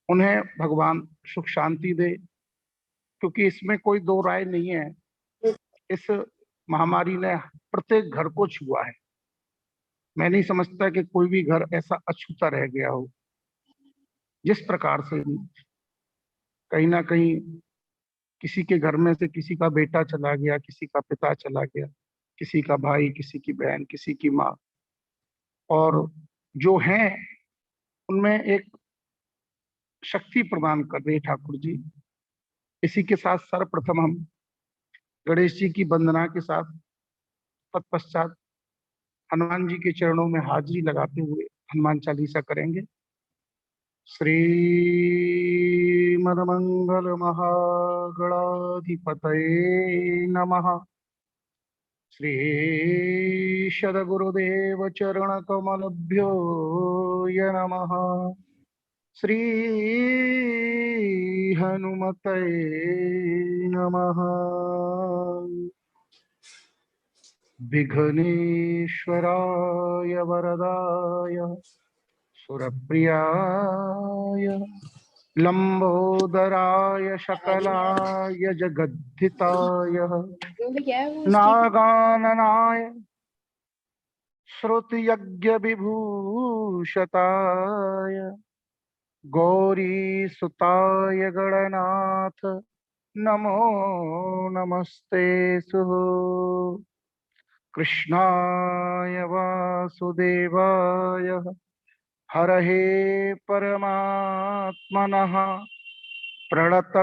उन्हें भगवान सुख शांति दे, क्योंकि इसमें कोई दो राय नहीं है। इस महामारी ने प्रत्येक घर को छुआ है। मैं नहीं समझता कि कोई भी घर ऐसा अछूता रह गया हो। जिस प्रकार से कहीं ना कहीं किसी के घर में से किसी का बेटा चला गया, किसी का पिता चला गया, किसी का भाई, किसी की बहन, किसी की माँ, और जो हैं उनमें एक शक्ति प्रदान कर रहे ठाकुर जी। इसी के साथ सर्वप्रथम हम गणेश जी की वंदना के साथ तत्पश्चात हनुमान जी के चरणों में हाजिरी लगाते हुए हनुमान चालीसा करेंगे। श्रीमन्मंगल महागणाधिपतये नमः। श्री सद्गुरुदेव चरण कमलभ्यो ये नमः। श्री हनुमते नमः। विघ्नेश्वराय वरदाय सुरप्रियाय लंबोदराय शकलाय जगद्धिताय नागाननाय श्रुतियज्ञ विभूषताय गौरीसुताय गणनाथ नमो नमस्ते सुः। कृष्णाय वासुदेवाय हरहे परमात्मनः प्रणतक्लेशनाशाय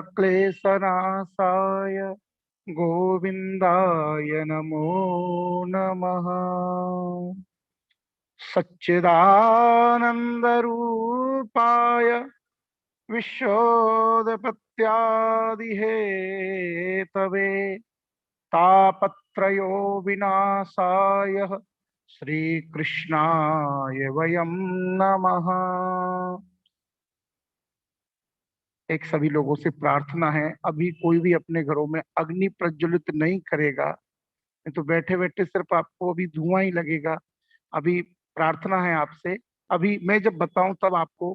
गोविन्दाय नमो नमः। सच्चिदानन्दरूपाय विश्वोदपत्यादिहेतवे तापत्रयो विनाशाय श्रीकृष्णाय वयं नमः। एक सभी लोगों से प्रार्थना है, अभी कोई भी अपने घरों में अग्नि प्रज्वलित नहीं करेगा, नहीं तो बैठे बैठे सिर्फ आपको अभी धुआं ही लगेगा। अभी प्रार्थना है आपसे, अभी मैं जब बताऊं तब आपको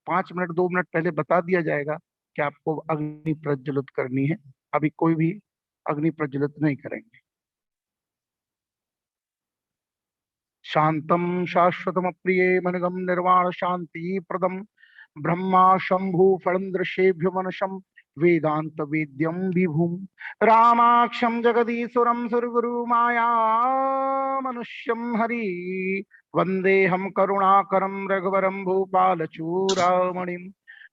5 मिनट 2 मिनट पहले बता दिया जाएगा कि आपको अग्नि प्रज्वलित करनी है। अभी कोई भी अग्नि प्रज्वलित नहीं करेंगे। शांतम शाश्वतम प्रिय मनगम निर्वाण शांति प्रदम ब्रह्मा शंभु फणंद्रशेभ्य मनशम वेदांत वेद्यम विभुम रामाक्षम जगदीशुरम सुरगुरु माया मनुष्यम हरि वंदे हम करुणाकरम रघुवरम भूपाल चूरामणिम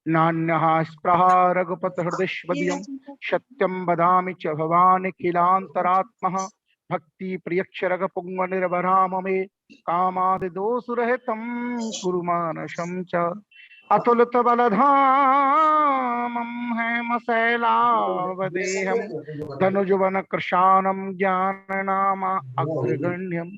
नान्यः स्पृहा रघुपत हृदयश्वदीयं सत्यं वदामि च भवान् किलान्तरात्मः भक्ति प्रियक्षरग पुंग निर्भराम मे कामादिदोषरहितं कुरु मानसं च अतुलित बलधामं हेमशैलावदेहं धनुजवन कृशानं ज्ञाननाम अग्रगण्यं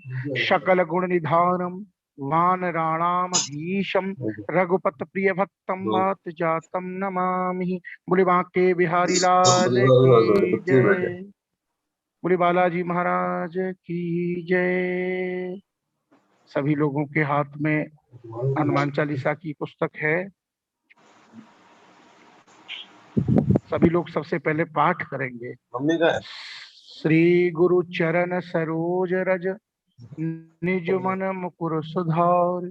सकल गुण निधानं वानराणामधीशं रघुपत प्रिय भक्तं मात जातं नमामि। बोले बांके बिहारी लाल की जय। बोले बालाजी महाराज की जय। सभी लोगों के हाथ में हनुमान चालीसा की पुस्तक है। सभी लोग सबसे पहले पाठ करेंगे। श्री गुरु चरण सरोज रज निज मन मुकुर सुधार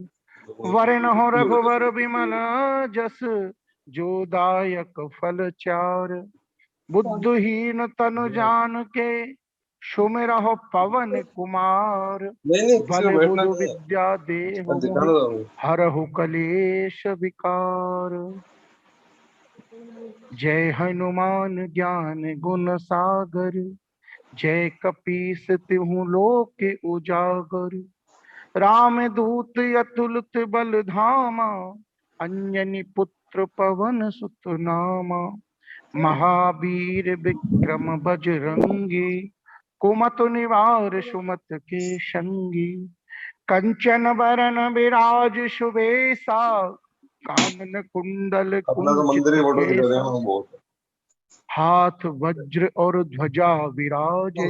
वरण हो रघुवर विमल जस जो दायक फल चार बुद्धहीन तनु जान के सुमिरहो पवन कुमार बल बुध विद्या देहु हरहु कलेश विकार। जय हनुमान ज्ञान गुण सागर जय कपीस तिहु लोक उजागर राम दूत अतुलित बल धामा अंजनी पुत्र पवन सुत नामा महावीर विक्रम बजरंगी कुमत निवार सुमत के संगी कंचन वरण विराज सुबेसा कानन कुंडल कुंचित हाथ वज्र और ध्वजा विराजे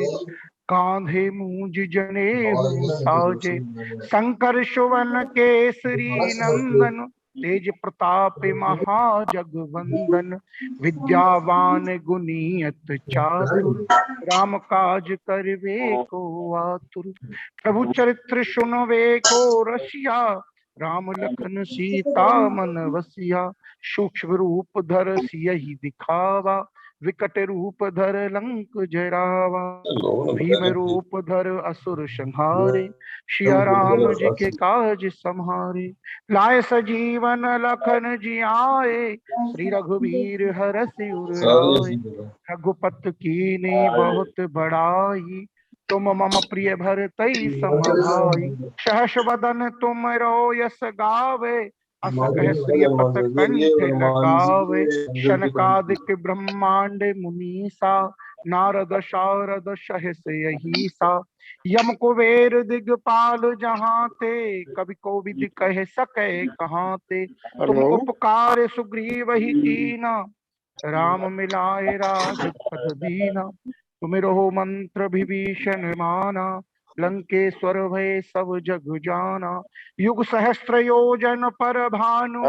कांधे मूंज जनेऊ साजे शंकर सुवन केसरी नंदन तेज प्रताप महाजगवंदन, विद्यावान गुणियत चातुर, राम काज करवे को आतुर। प्रभु चरित्र सुनवे को रसिया, राम लखन सीता मन वसिया। सूक्ष्म रूप धर सियहि दिखावा, विकट रूप धर लंक जरावा। भीम रूप धर असुर संहारे, सिया राम जी के काज संहारे। लाए सजीवन लखन जियाए, श्री रघुवीर हरषि उर लाए। रघुपत कीन्ही बहुत बड़ाई, तुम मम प्रिय भरतई सम भाई। सहस वदन तुम रो यस गावे, अस कह श्री पत कंठ लगावे। शनकादिक ब्रह्मांड मुनीसा, नारद शारद सहस यहीसा। यम कुबेर दिगपाल जहाँ ते, कवि कोविद कह सके कहाँ ते। तुम उपकार सुग्रीव ही कीना, राम मिलाए राजपद दीना। तुम रहो मंत्र विभीषण माना, लंकेश्वर भय सब जग जाना। युग सहस्त्र योजन पर भानु,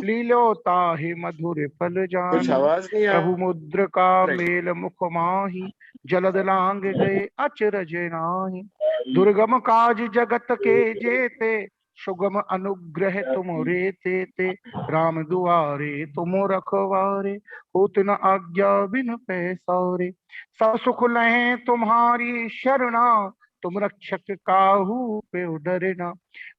लीलो ताहि मधुर फल जानु। प्रभु मुद्र का मेल मुख माही, जलद लांग गए अचरज नाही। दुर्गम काज जगत के जेते, सुगम अनुग्रह तुम रे ते। राम दुआरे तुम रखवारे, होत न आज्ञा बिन पैसारे। सब सुख लहे तुम्हारी शरणा, तुम रक्षक काहू पे डरना।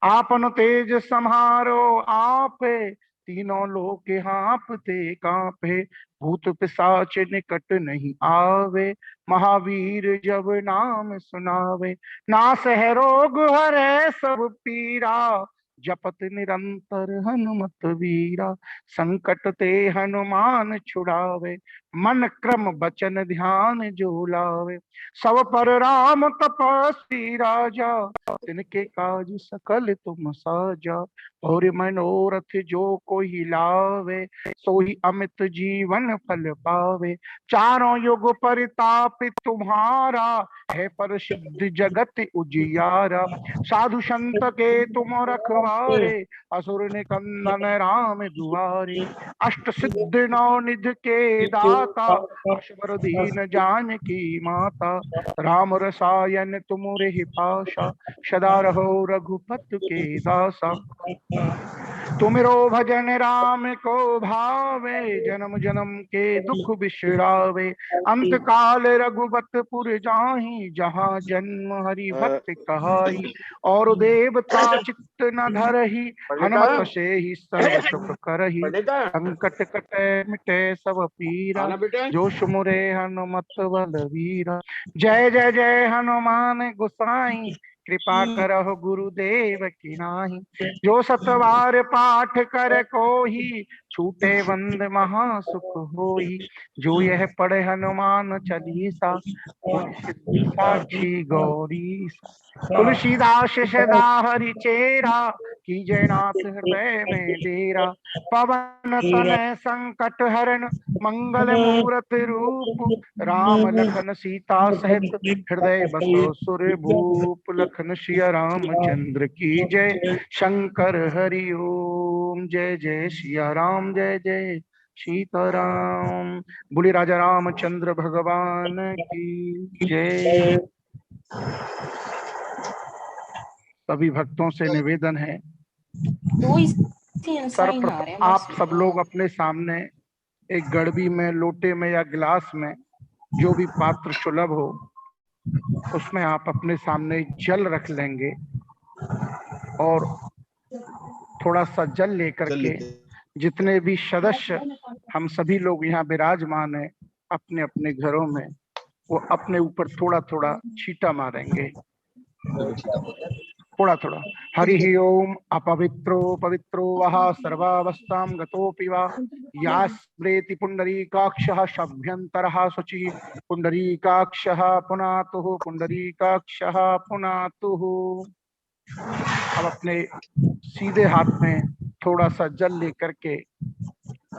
आपन तेज समारो आपे, तीनों लोक हाँपते कांपे। भूत पिशाच निकट नहीं आवे, महावीर जब नाम सुनावे। नास है रोग हरै सब पीरा, जपत निरंतर हनुमत वीरा। संकट ते हनुमान छुड़ावे, मन क्रम बचन ध्यान जो लावे। सब पर राम तपस्वी राजा, तिनके काज सकल तुम साजा। और मनोरथ जो कोई लावे, सोई अमित जीवन फल पावे। चारों युग परिताप तुम्हारा, है पर सिद्ध जगत उजियारा। साधु संत के तुम रखवारे, असुर निकंदन राम दुआरे। अष्ट सिद्ध नौ निध के दाता, अष्वर दीन जानकी माता। राम रसायन तुमरे पाशा, सदा रहो रघुपत के दासा। तुमिरो भजन राम को भावे, जन्म जन्म के दुख बिसरावे। अंत काल रघुपत पुर जाहि, जहाँ जन्म हरि भक्त कहाई। और देवता चित्त न धरहि, हनुमत से ही सर्व सुख करहि। संकट कटे मिटे सब पीरा, जो सुमुरे हनुमत बलवीरा। जय जय जय हनुमान गोसाई, कृपा करहु गुरुदेव की नाहि। जो सतवार पाठ कर कोई, छूटे बंद महासुख होई। जो यह पढ़े हनुमान चालीसा, सिद्धि साक्षी गौरी। तुलसीदास सदा हरि चेरा, की जयनाथ हृदय में डेरा। पवन तनय संकट हरण, मंगल मूरत रूप। राम लखन सीता सहित, हृदय बसो सुर भूप। लखन सिया रामचंद्र की जय, शंकर हरि ओम। जय जय सिया राम, जय जय सीताराम। बोले राजा रामचंद्र भगवान की जय। सभी भक्तों से निवेदन है, सर्वप्रथम आप सब लोग अपने सामने एक गड़बी में, लोटे में या गिलास में, जो भी पात्र सुलभ हो, उसमें आप अपने सामने जल रख लेंगे। और थोड़ा सा जल लेकर के जितने भी सदस्य हम सभी लोग यहाँ विराजमान है अपने अपने घरों में, वो अपने ऊपर थोड़ा थोड़ा छींटा मारेंगे, थोड़ा थोड़ा। हरि ओम। अपवित्रो पवित्रो वः, सर्वावस्थां गतोऽपि वा, यास्मृति पुंडरीकाक्षः शभ्यन्तरः शुचिः। पुंडरीकाक्षः पुनातुः, पुंडरीकाक्षः पुनातुः। अब अपने सीधे हाथ में थोड़ा सा जल लेकर के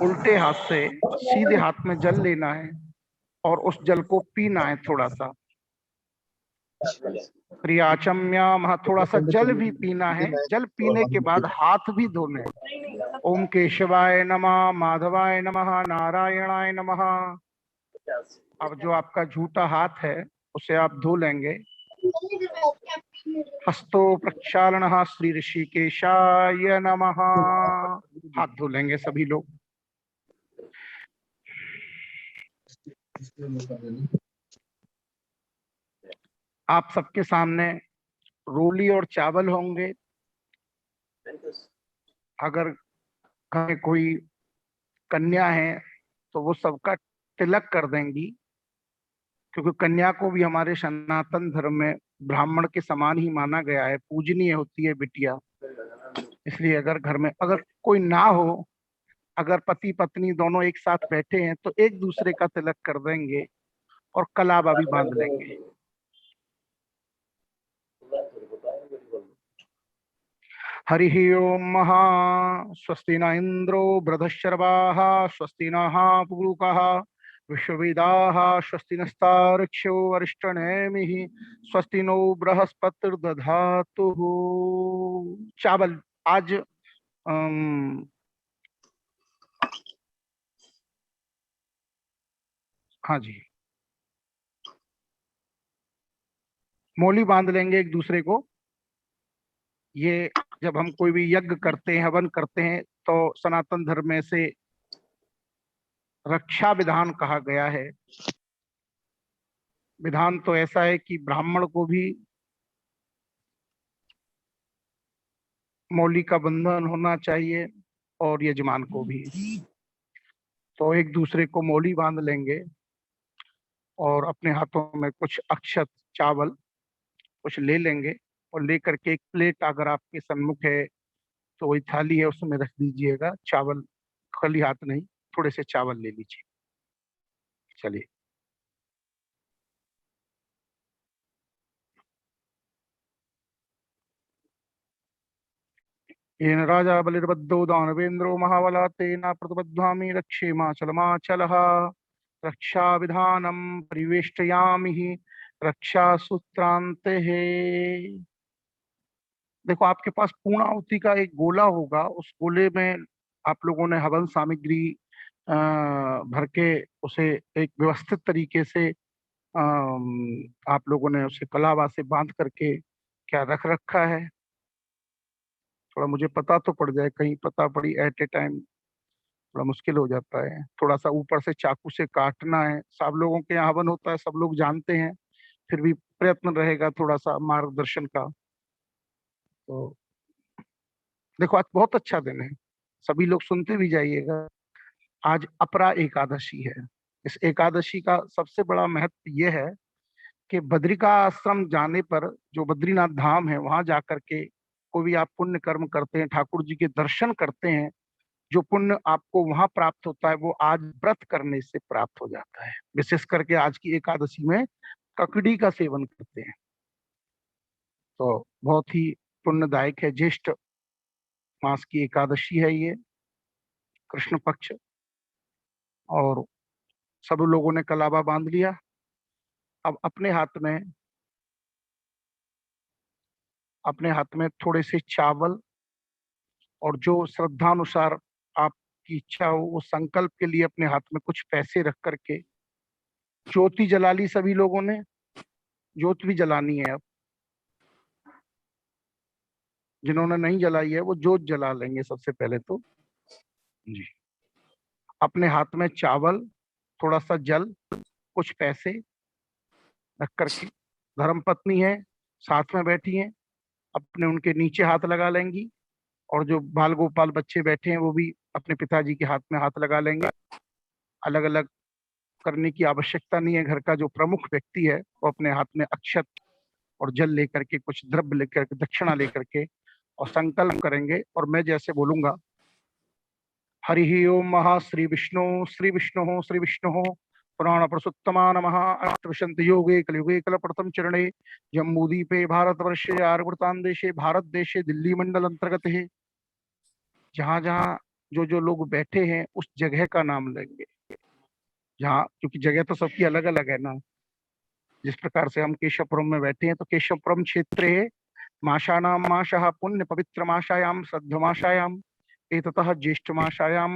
उल्टे हाथ से सीधे हाथ में जल लेना है और उस जल को पीना है थोड़ा सा। प्रियाचम्यामः, थोड़ा सा जल भी पीना है। जल पीने के बाद हाथ भी धोने। ओम केशवाय नमः, माधवाय नमः, नारायणाय नमः। अब जो आपका झूठा हाथ है उसे आप धो लेंगे। हस्तो प्रक्षालनः श्री ऋषिकेशाय नमः। हाथ धो लेंगे सभी लोग। आप सबके सामने रोली और चावल होंगे। अगर घर में कोई कन्या है तो वो सबका तिलक कर देंगी, क्योंकि कन्या को भी हमारे सनातन धर्म में ब्राह्मण के समान ही माना गया है, पूजनीय होती है बिटिया। इसलिए अगर घर में अगर कोई ना हो, अगर पति पत्नी दोनों एक साथ बैठे हैं तो एक दूसरे का तिलक कर देंगे और कलावा भी बांध लेंगे। हरिः ओम महा स्वस्ति न इंद्रो बृहस्पतिर्वाः स्वस्ति नः पूरुकः विश्ववेदाः स्वस्ति नस्तार्क्ष्यो अरिष्टनेमिः स्वस्ति नो बृहस्पतिर्दधातु। चावल आज हाँ जी, मौली बांध लेंगे एक दूसरे को। ये जब हम कोई भी यज्ञ करते हैं, हवन करते हैं, तो सनातन धर्म में से रक्षा विधान कहा गया है। विधान तो ऐसा है कि ब्राह्मण को भी मौली का बंधन होना चाहिए और यजमान को भी। तो एक दूसरे को मौली बांध लेंगे और अपने हाथों में कुछ अक्षत चावल कुछ ले लेंगे और लेकर के एक प्लेट अगर आपके सम्मुख है तो वही थाली है उसमें रख दीजिएगा। चावल खाली हाथ नहीं, थोड़े से चावल ले लीजिए। चलिए। येन राजा बलिर्बद्धो दानवेन्द्रो महाबला तेन प्रतिबध्वामि रक्षेमाचलमाचलः। रक्षा विधानम परिवेष्टयामि रक्षा सूत्रांते। देखो आपके पास पूर्णाहुति का एक गोला होगा, उस गोले में आप लोगों ने हवन सामग्री भर के उसे एक व्यवस्थित तरीके से आप लोगों ने उसे कलावा से बांध करके क्या रख रखा है। थोड़ा मुझे पता तो पड़ जाए, कहीं पता पड़ी एट ए टाइम थोड़ा मुश्किल हो जाता है। थोड़ा सा ऊपर से चाकू से काटना है। सब लोगों के यहाँ हवन होता है, सब लोग जानते हैं, फिर भी प्रयत्न रहेगा थोड़ा सा मार्गदर्शन का। तो देखो आज बहुत अच्छा दिन है, सभी लोग सुनते भी जाइएगा। आज अपरा एकादशी है। इस एकादशी का सबसे बड़ा महत्व यह है कि बद्रिका आश्रम जाने पर, जो बद्रीनाथ धाम है, वहां जाकर के कोई भी आप पुण्य कर्म करते हैं, ठाकुर जी के दर्शन करते हैं, जो पुण्य आपको वहां प्राप्त होता है वो आज व्रत करने से प्राप्त हो जाता है। विशेष करके आज की एकादशी में ककड़ी का सेवन करते हैं तो बहुत ही पुण्यदायक है। ज्येष्ठ मास की एकादशी है ये, कृष्ण पक्ष। और सब लोगों ने कलावा बांध लिया। अब अपने हाथ में थोड़े से चावल और जो श्रद्धानुसार आपकी इच्छा हो वो संकल्प के लिए अपने हाथ में कुछ पैसे रख करके ज्योति जला ली सभी लोगों ने। ज्योत भी जलानी है। अब जिन्होंने नहीं जलाई है वो ज्योत जला लेंगे सबसे पहले तो जी। अपने हाथ में चावल, थोड़ा सा जल, कुछ पैसे रख करके, धर्मपत्नी है साथ में बैठी हैं, अपने उनके नीचे हाथ लगा लेंगी। और जो बाल गोपाल बच्चे बैठे हैं वो भी अपने पिताजी के हाथ में हाथ लगा लेंगे। अलग अलग करने की आवश्यकता नहीं है। घर का जो प्रमुख व्यक्ति है वो अपने हाथ में अक्षत और जल लेकर के, कुछ द्रव्य लेकर के, दक्षिणा लेकर के और संकल्प करेंगे। और मैं जैसे बोलूंगा, हरि ओम महा श्री विष्णु श्री विष्णु पुराण प्रसुत्तमा नमः अष्टविशंत योगे कलयुगे कल प्रथम चरणे जम्बूदीपे भारतवर्षे आर्वृतान देशे भारत देशे दिल्ली मंडल अंतर्गत है। जहां जहां जो जो लोग बैठे हैं उस जगह का नाम लेंगे, जहाँ, क्योंकि जगह तो सबकी अलग अलग है ना। जिस प्रकार से हम केशवपुरम में बैठे हैं, तो केशवपुरम क्षेत्रे माशानां माशः पुण्य पवित्र माशायां श्रद्धमाशायां एततः ज्येष्ठ माशायां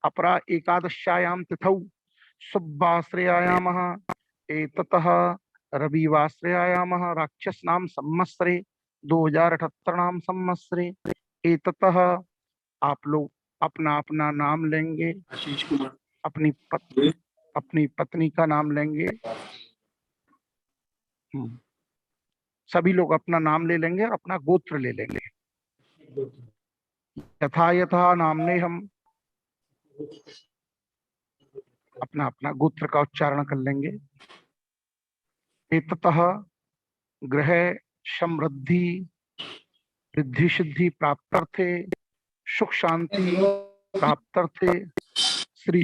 अपरा एकादश्यायां तिथौ सुब्बाश्रयायामः एततः रविवाश्रयायामः राक्षसनाम संवत्सरे 2078 संवत्सरे एततः। आप लोग अपना अपना नाम लेंगे, आशीष कुमार अपनी पत्नी का नाम लेंगे, सभी लोग अपना नाम ले लेंगे और अपना गोत्र ले लेंगे। यथा यथा नामने हम अपना अपना गोत्र का उच्चारण कर लेंगे। एततः ग्रह समृद्धि रिद्धि सिद्धि प्राप्त्यर्थे सुख शांति प्राप्त्यर्थे श्री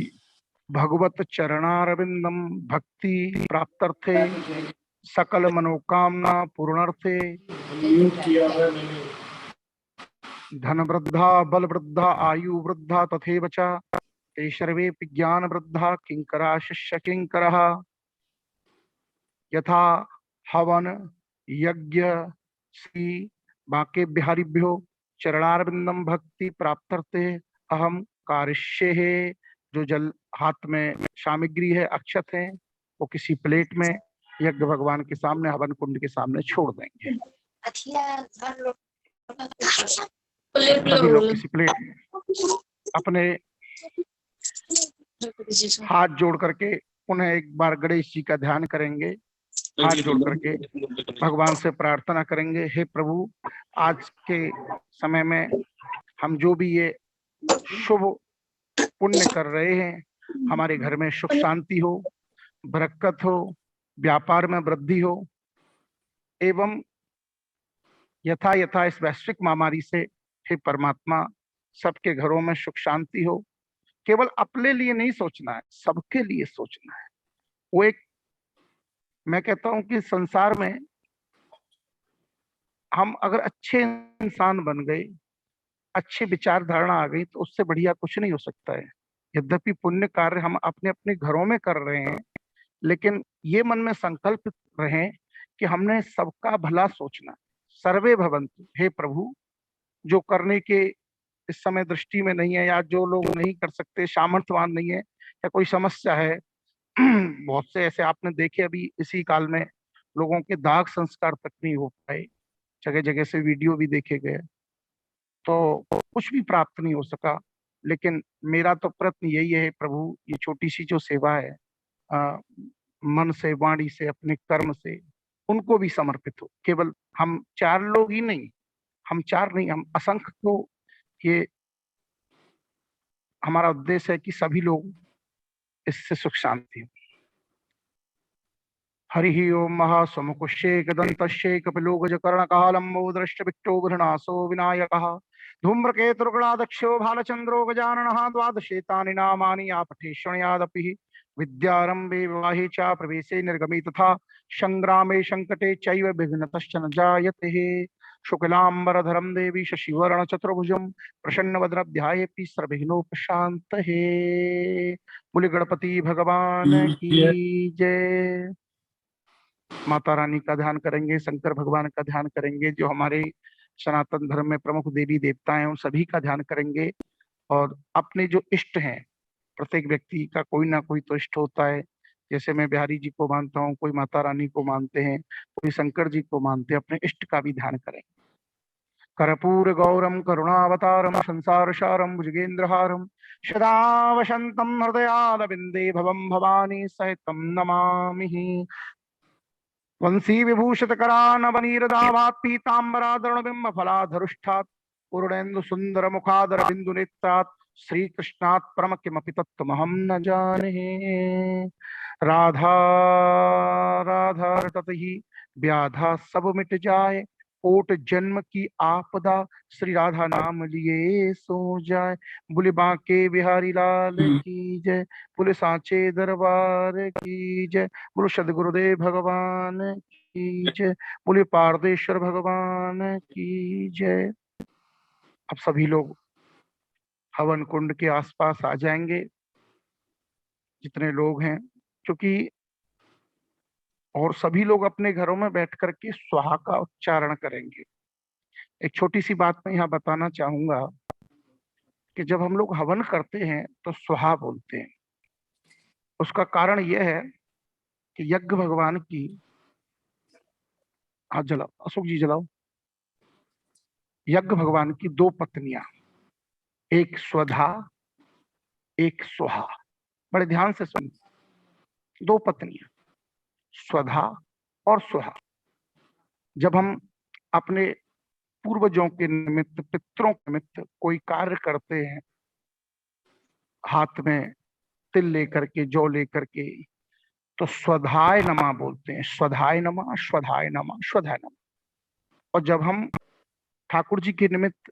भगवत चरणारविंदम भक्ति प्राप्त्यर्थे सकल मनोकामना पूर्णार्थे धन वृद्धा बल वृद्धा आयु वृद्धा तथैव च ते सर्वे ज्ञान वृद्धा किंकरा शिष्य किंकरः यथा हवन यज्ञ श्री बाके बिहारीभ्यो चरणारविंदम भक्ति प्राप्त्यर्थे अहम कारिष्ये। जो जल हाथ में सामग्री है, अक्षत है, वो किसी प्लेट में यज्ञ भगवान के सामने हवन कुंड के सामने छोड़ देंगे। सभी लोग किसी प्लेट अपने हाथ जोड़ करके पुनः एक बार गणेश जी का ध्यान करेंगे, हाथ जोड़ करके भगवान से प्रार्थना करेंगे, हे प्रभु, आज के समय में हम जो भी ये शुभ पुण्य कर रहे हैं, हमारे घर में सुख शांति हो, बरकत हो, व्यापार में वृद्धि हो, एवं यथा यथा इस वैश्विक महामारी से हे परमात्मा सबके घरों में सुख शांति हो। केवल अपने लिए नहीं सोचना है, सबके लिए सोचना है। वो एक, मैं कहता हूं कि संसार में हम अगर अच्छे इंसान बन गए, अच्छी विचार धारणा आ गई, तो उससे बढ़िया कुछ नहीं हो सकता है। यद्यपि पुण्य कार्य हम अपने अपने घरों में कर रहे हैं, लेकिन ये मन में संकल्प रहे कि हमने सबका भला सोचना। सर्वे भवन्तु, हे प्रभु, जो करने के इस समय दृष्टि में नहीं है, या जो लोग नहीं कर सकते, सामर्थ्यवान नहीं है, या कोई समस्या है बहुत से ऐसे आपने देखे अभी इसी काल में, लोगों के दाग संस्कार तक नहीं हो पाए, जगह जगह से वीडियो भी देखे गए, तो कुछ भी प्राप्त नहीं हो सका। लेकिन मेरा तो प्रयत्न यही है प्रभु, ये छोटी सी जो सेवा है, मन से, वाणी से, अपने कर्म से उनको भी समर्पित हो। केवल हम चार लोग ही नहीं, हम चार नहीं, हम असंख्य को, ये हमारा उद्देश्य है कि सभी लोग इससे सुख शांति हो। हरि ओम महासमुकुशेक दंतशेक पिलोगज कर्णकालंबो दृष्टविक्टो बृहणासो विनायकः धूम्रकेतुर्गणादक्षो भालचंद्रो गजाननः द्वादशेतानि नामानि आपठे शृणुयादपि विद्यारंभे विवाहे च प्रवेशे निर्गमे तथा संग्रामे संकटे चैव विघ्नतश्च न जायते। शुक्लांबरधरं देवी शशिवर्ण चतुर्भुजं प्रसन्नवदनं ध्यायेति सर्वविघ्नोपशान्तये। बोले गणपति भगवान की जय। माता रानी का ध्यान करेंगे, शंकर भगवान का ध्यान करेंगे, जो हमारे सनातन धर्म में प्रमुख देवी देवता हैं उन सभी का ध्यान करेंगे। और अपने जो इष्ट हैं, प्रत्येक व्यक्ति का कोई ना कोई तो इष्ट होता है। जैसे मैं बिहारी जी को मानता हूँ, कोई माता रानी को मानते हैं, कोई शंकर जी को मानते हैं, अपने इष्ट का भी ध्यान करें। कर्पूर गौरम करुणावतारम संसार सारम भुजगेन्द्रहारम सदा वसंतम हृदयारविंदे भवम भवानी सहितम नमामि। वंशी विभूषित करानवनीरदाभात् पीताम्बराधरणबिम्ब फलाधरुष्ठात् पूर्णेन्दु सुंदर मुखादर बिंदु नेत्रात् श्रीकृष्णात् परम किमपि तत्त्वमहं न जाने। राधा राधा रटहि व्याधा सब मिट जाए, कोट जन्म की आपदा श्री राधा नाम लिए सो जाए। बोले बांके बिहारी लाल की जय, बोले सांचे दरबार की जय, बोलो सदगुरुदेव भगवान की जय, बोले पारदेश्वर भगवान की जय। अब सभी लोग हवन कुंड के आसपास आ जाएंगे, जितने लोग हैं, क्योंकि और सभी लोग अपने घरों में बैठ करके स्वाहा का उच्चारण करेंगे। एक छोटी सी बात मैं यहाँ बताना चाहूंगा कि जब हम लोग हवन करते हैं तो स्वाहा बोलते हैं। उसका कारण यह है कि यज्ञ भगवान की, हाथ जलाओ अशोक जी, जलाओ। यज्ञ भगवान की दो पत्नियां, एक स्वधा एक सुहा, बड़े ध्यान से सुन, दो पत्नियां स्वधा और सुहा। जब हम अपने पूर्वजों के निमित्त, पितरों के निमित्त कोई कार्य करते हैं, हाथ में तिल लेकर के, जौ लेकर के, तो स्वधाय नमा बोलते हैं। स्वधाय नमा, स्वधाय नमा, स्वधाय नमा। और जब हम ठाकुर जी के निमित्त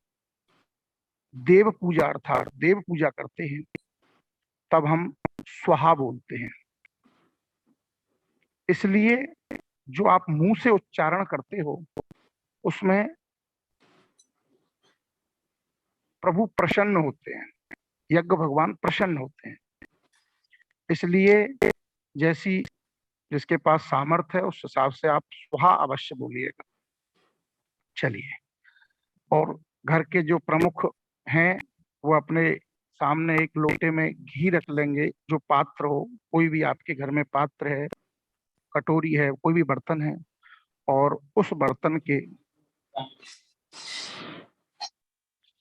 देव पूजा अर्थात देव पूजा करते हैं, तब हम स्वाहा बोलते हैं। इसलिए जो आप मुंह से उच्चारण करते हो उसमें प्रभु प्रसन्न होते हैं, यज्ञ भगवान प्रसन्न होते हैं। इसलिए जैसी जिसके पास सामर्थ्य है उस हिसाब से आप स्वाहा अवश्य बोलिएगा। चलिए, और घर के जो प्रमुख हैं वो अपने सामने एक लोटे में घी रख लेंगे, जो पात्र हो, कोई भी आपके घर में पात्र है, कटोरी है, कोई भी बर्तन है, और उस बर्तन के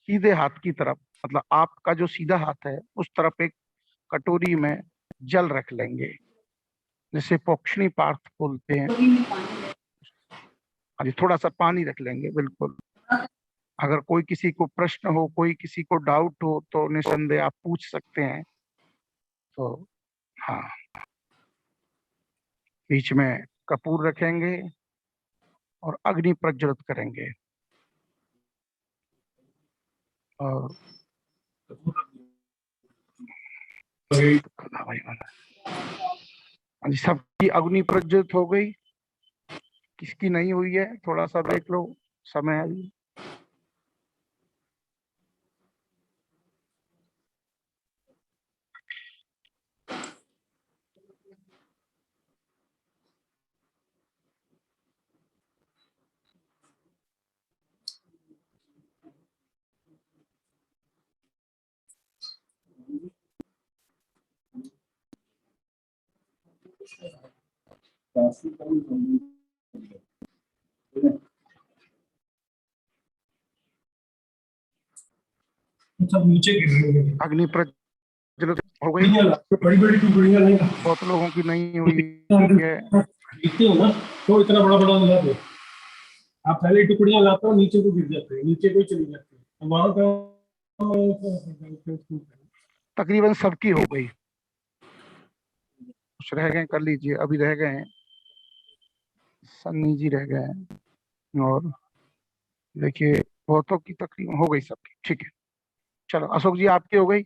सीधे हाथ की तरफ, मतलब आपका जो सीधा हाथ है उस तरफ एक कटोरी में जल रख लेंगे, जिसे पोक्षणी पार्थ बोलते हैं। अभी थोड़ा सा पानी रख लेंगे, बिल्कुल। अगर कोई किसी को प्रश्न हो, कोई किसी को डाउट हो, तो निसंदेह आप पूछ सकते हैं। तो हाँ, बीच में कपूर रखेंगे और अग्नि प्रज्वलित करेंगे। और सबकी अग्नि प्रज्वलित हो गई, किसकी नहीं हुई है थोड़ा सा देख लो, समय है अभी। सब नीचे गिर रही है। अग्नि प्रज्वलित हो गई, बड़ी बड़ी टुकड़ियां नहीं, बहुत लोगों की नहीं हुई है। देखते हो ना, तो इतना बड़ा बड़ा मिला दो। आप पहले टुकड़ियां लाते हो, नीचे को गिर जाते हैं, नीचे को चली जाती है, वहां का तकरीबन सबकी हो गई, कुछ रह गए कर लीजिए, अभी रह गए हैं, सन्नी जी रह गए हैं, और देखिए बहुतों की तकरीबन हो गई सबकी। ठीक है, चलो अशोक जी आपकी हो गई।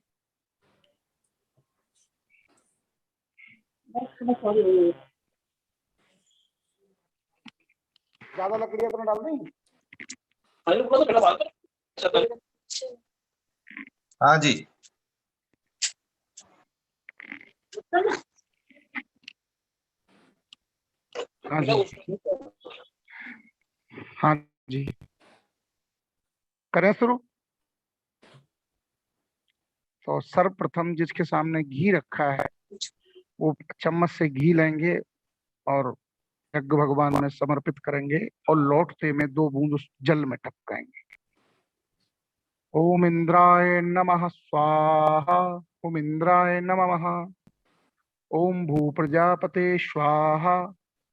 ज्यादा लकड़ियां तो डाल देंगे। हाँ जी, हाँ जी, हाँ जी, करें शुरू। तो सर्वप्रथम जिसके सामने घी रखा है वो चम्मच से घी लेंगे और यज्ञ भगवान में समर्पित करेंगे, और लौटते में 2 बूंद उस जल में टपकाएंगे। ओम इंद्राय नमः स्वाहा, ओम इंद्राय नमः, ओम भू प्रजापते स्वाहा,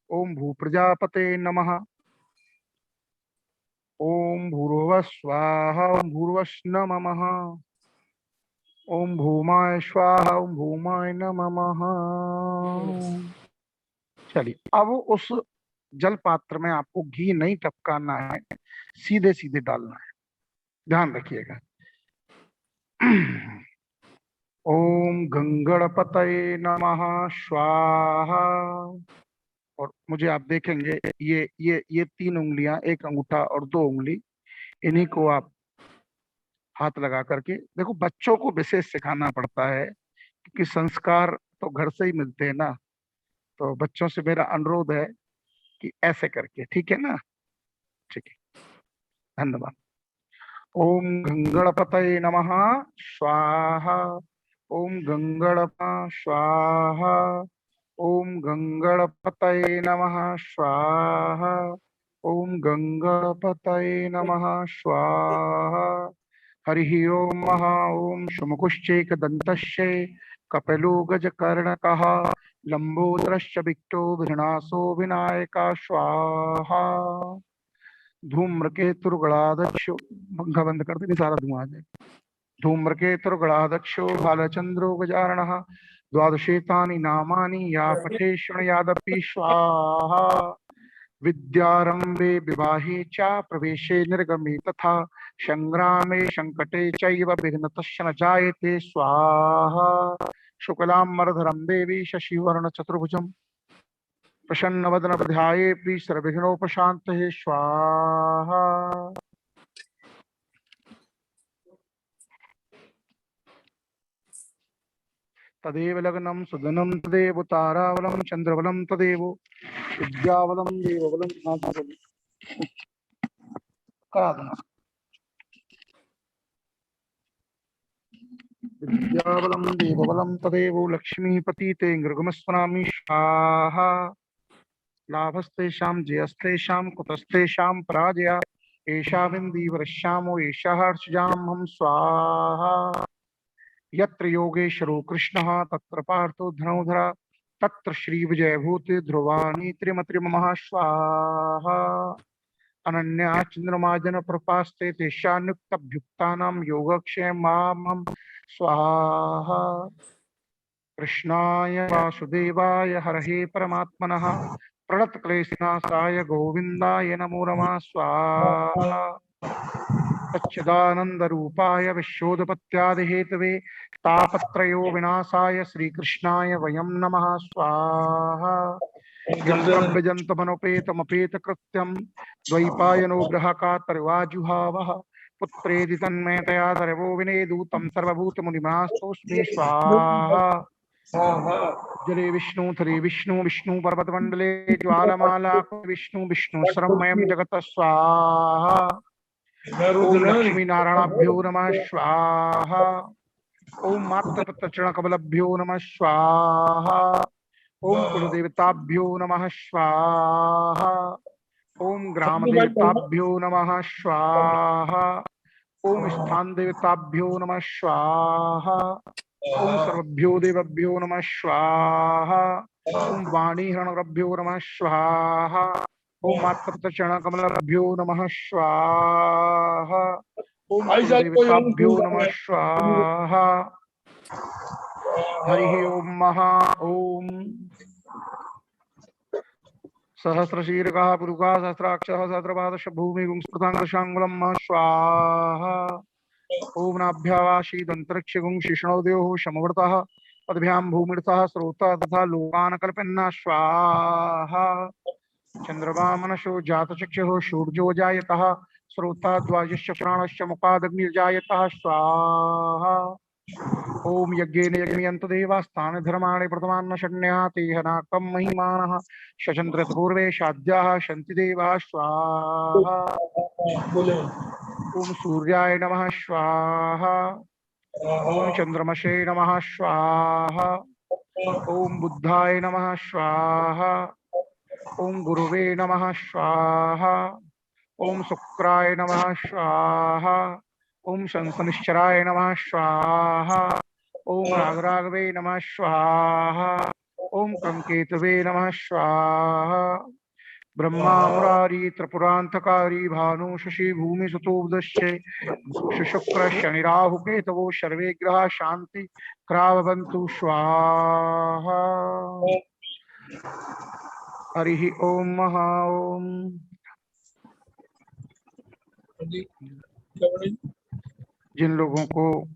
ओम भू प्रजापते नमः, ओम भूर्भुवः स्वाहा, ओम भूर्भुवस्नमः, ओम भूमाय स्वाहा, ओम भूमाय नमः। चलिए, अब उस जल पात्र में आपको घी नहीं टपकाना है, सीधे सीधे डालना है, ध्यान रखिएगा। ओम गंगणपतये नमः स्वाहा। और मुझे आप देखेंगे ये 3 उंगलियां, एक अंगूठा और 2 उंगली, इन्हीं को आप हाथ लगा करके देखो। बच्चों को विशेष सिखाना पड़ता है क्योंकि संस्कार तो घर से ही मिलते हैं ना। तो बच्चों से मेरा अनुरोध है कि ऐसे करके, ठीक है ना? ठीक है, धन्यवाद। ओम गंगणपतये नमः स्वाहा। ओम गंगणप स्वाहा। ओम गंगणपतये नमः स्वाहा। ओम गंगणपतये नमः स्वाहा। हरिः ओम महा ओम शुमुकुश्चैकदन्तस्य कपिलो गजकर्णकः लंबोदरश्च विक्टो विघ्नासो विनायका स्वाहा। धूम्रकेतुर्गणाध्यक्षो, पंखा बंद कर दे नहीं सारा धुआं आ जाए। धूम्रकेतुर्गणाध्यक्षो भालचंद्रो गजाननः द्वादशेतानि नामानि या पठे शृणुयादपि स्वाहा। विद्यारंभे विवाहे च प्रवेशे निर्गमे तथा संग्रामे संकटे चैव विघ्नतस्य न जायते स्वाहा। शुक्लांबरधरं देवी शशिवर्ण चतुर्भुजं प्रसन्नवदन ध्याये सर्वविघ्नोपशान्तये स्वाहा। तदेव लग्नं सुदनं तदेव ताराबलं चंद्रबलं तदेव विद्याबलं देवबलं करा देना। विद्याबलं देवबलं तदेव लक्ष्मीपतिते नृगमस्मरामि स्वाहा। लाभस्तेषां जयस्तेषां कुतस्तेषां पराजया एषा बिन्दीवरश्यामो एषा हर्षजामहं स्वाहा। यत्र योगेश्वरो कृष्णः तत्र पार्थो धनुधरा तत्र श्री विजयभूति ध्रुवाणी त्रिमत्रिमः स्वाहा। अनन्या चंद्रमा जन प्रपास्ते तेषान्युक्तभ्युक्तानां योगक्षेमं स्वाहा। कृष्णाय वासुदेवाय हरहे परमात्मनः प्रणतक्लेशनाशाय गोविन्दाय नमो नमः स्वाहा। सच्चिदानंद रूपाय विश्वोत्पत्त्यादिहेतवे तापत्रयो विनाशाय श्रीकृष्णाय वयं नमः स्वाहा। यद्रव्यजन्तमनुपेतमपेतकृत्यं द्वैपायनो ग्रहकातर्वाजुहावः पुत्रेति तन्मयतया सर्वो विनेदूतं सर्वभूतमुनिमास्तोऽस्मि स्वाहा। जले विष्णु थरे विष्णु विष्णु पर्वतमंडले ज्वालमाला विष्णु विष्णु सर्वमयं जगत स्वाहा। ओम लक्ष्मी नारायणाभ्यो नमः स्वाहा। ओम मातृपत्रचरणकमलभ्यो नमः स्वाहा। ओम कुलदेवताभ्यो नमः स्वाहा। ओम ग्राम देवताभ्यो नमः स्वाहा। ओम स्थान देवताभ्यो नमः स्वाहा। ओम सर्वभ्यो देवभ्यो नमः स्वाहा। ओम वाणी हरणभ्यो नमः स्वाहा। ओम मातृपत्रचरणकमलभ्यो नमः स्वाहा। ओम कुलदेवताभ्यो नमः स्वाहा। हरिः ओम महा ओम सहस्रशीर्षः पुरुषः सहस्राक्षः सहस्रपादश्च भूमिगुं स्फुटाङ्गशाङ्गुलं स्वाहा। ओम नाभ्यावाशीदन्तरिक्षगुं शिष्णोदयोः समवर्तः पदभ्यां भूमिर्तः स्रोतः तथा लोकान् कल्पन्ना स्वाहा। चंद्रमा मनसो जातचक्षुः सूर्यो जायतः स्रोता द्वाजश्च प्राणश्च मुखादग्निर्जायतः स्वाहा। ओम यज्ञेन यज्ञयन्त देवास्तानि धर्माणि प्रथमान्न शण्यः तेह नाकं महिमानः शचन्द्रत पूर्वे शाद्याः शन्ति देवाः स्वाहा। ओम सूर्याय नमः स्वाहा। ओम चंद्रमसे नमः स्वाहा। ओम बुद्धाय नमः स्वाहा। ओम गुरुवे नमः स्वाहा। ओम शुक्राय नमः स्वाहा। ओम शंसनिश्चराय नमः स्वाहा। ओम रागरागवे नमः स्वाहा। ओम कंकेतवे नमः स्वाहा। ब्रह्मा मुरारी त्रिपुरांतकारी भानु शशि भूमि सुतोदश्चे शुक्र शनि राहु केतवो सर्वे ग्रह शांति क्रावन्तु स्वाहा। हरि ओम महा ओम। जिन लोगों को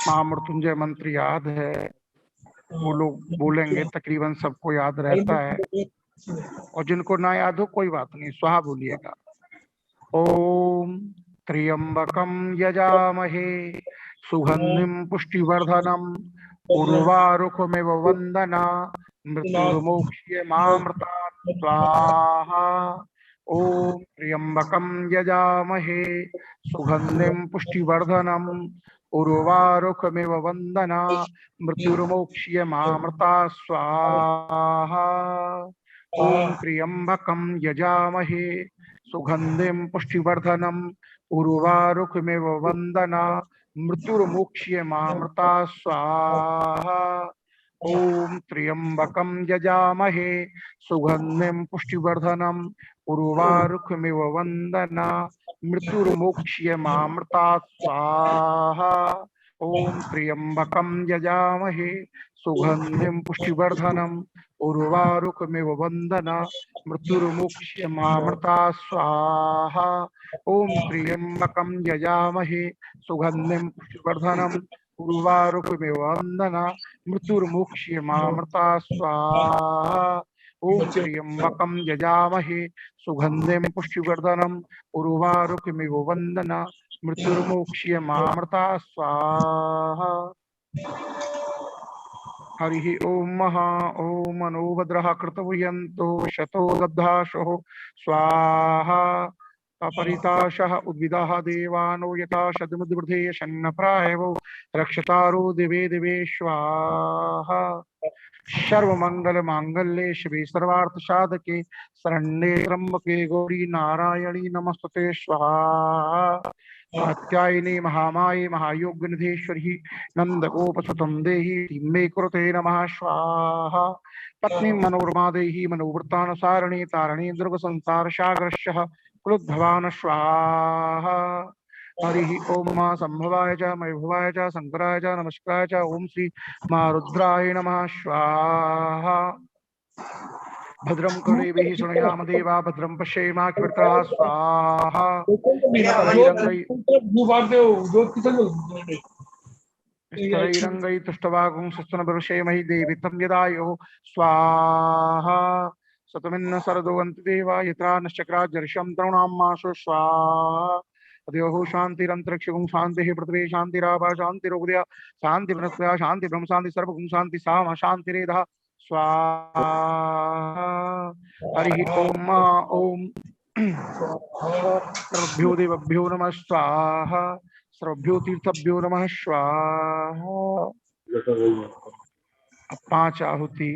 महामृत्युंजय मंत्र याद है वो लोग बोलेंगे, तकरीबन सबको याद रहता है, और जिनको ना याद हो कोई बात नहीं, स्वाहा बोलिएगा। ओम त्र्यंबकं यजामहे सुगंधिं पुष्टिवर्धनम् उर्वारुकमिव वंदना मृत्युर्मोक्ष्य मामृतात् स्वाहा। ओम त्र्यंबकं यजामहे सुगंधिं पुष्टिवर्धनम् उर्वारुकमिव वंदना मृत्युर्मोक्ष्य मामृतात् स्वाहा। ओम त्र्यंबकं यजामहे सुगंधिं पुष्टिवर्धनम् उर्वारुकमिव वंदना मृत्युर्मोक्ष्य मामृतात् स्वाहा। ओम त्र्यंबकं यजामहे सुगंधिं पुष्टिवर्धनम् उर्वारुकमिव वंदना मृत्युर्मोक्ष्य मामृतात् स्वाहा। ओम त्र्यंबकं यजामहे सुगंधिं पुष्टिवर्धनम् उर्वारुकमिव वंदना मृत्युर्मोक्ष्य मामृतात् स्वाहा। ओम त्र्यंबकं यजामहे सुगंधिं पुष्टिवर्धनम् उर्वारुकमिव वंदना मृत्युर्मोक्ष्य मामृतात् स्वाहा। ओम त्र्यंबकं यजामहे सुगंधिं पुष्टिवर्धनम् उर्वारुकमिव वंदना मृत्युर्मोक्ष्य मामृतात् स्वाहा। हरि ओम महा ओम मनो भद्रः कृतवयन्तो शतो दब्धाशो स्वाहा। अपरिताशः उद्भिदाः देवानो यथा शतमुद्वृधे शन्नप्रायवो रक्षतारो दिवे दिवे स्वाहा। सर्वमंगल मांगल्ये शिवे सर्वार्थ साधके शरण्ये त्र्यंबके गौरी नारायणी नमस्तुते स्वाहा। कात्यायनी महामाये महायोगनिधेश्वरी नंदगोपसुतं देहि मे कुरुते नमः स्वाहा। पत्नी मनोरमा देहि मनोवृत्तानुसारिणी तारिणी दुर्ग संसार सागरश्यः कुलुद्भवान स्वाहा। हरि ओम मा संभवाय च मयभुवाय च शंकराय च नमस्काराय च ओम श्री मारुद्राय नमः स्वाहा। भद्रं कर्णेभिः शृणुयाम देवा भद्रं पश्येमाक्षभिर्यजत्राः स्वाहा। स्तरैरङ्गैः तुष्टवागुं सस्तनभृशेमहि देवी तं यदायुः स्वाहा। सतमिन्न सरदोवन्ति देवा यत्रा नश्चक्राज्जर्षं तरुणां माशु स्वाहा। तदेव शान्तिरन्तरिक्षगुं शान्तिः पृथ्वी शान्तिरापः शान्तिरुदया शान्तिर्वनस्पतयः शान्तिर्ब्रह्म शान्ति सर्वगुं शान्ति सामा शान्तिरेधः स्वाहा। हरि ओम ओम सर्वभ्यो देवभ्यो नमः स्वाहा। सर्वभ्यो तीर्थभ्यो नमः स्वाहा। अब 5 आहुति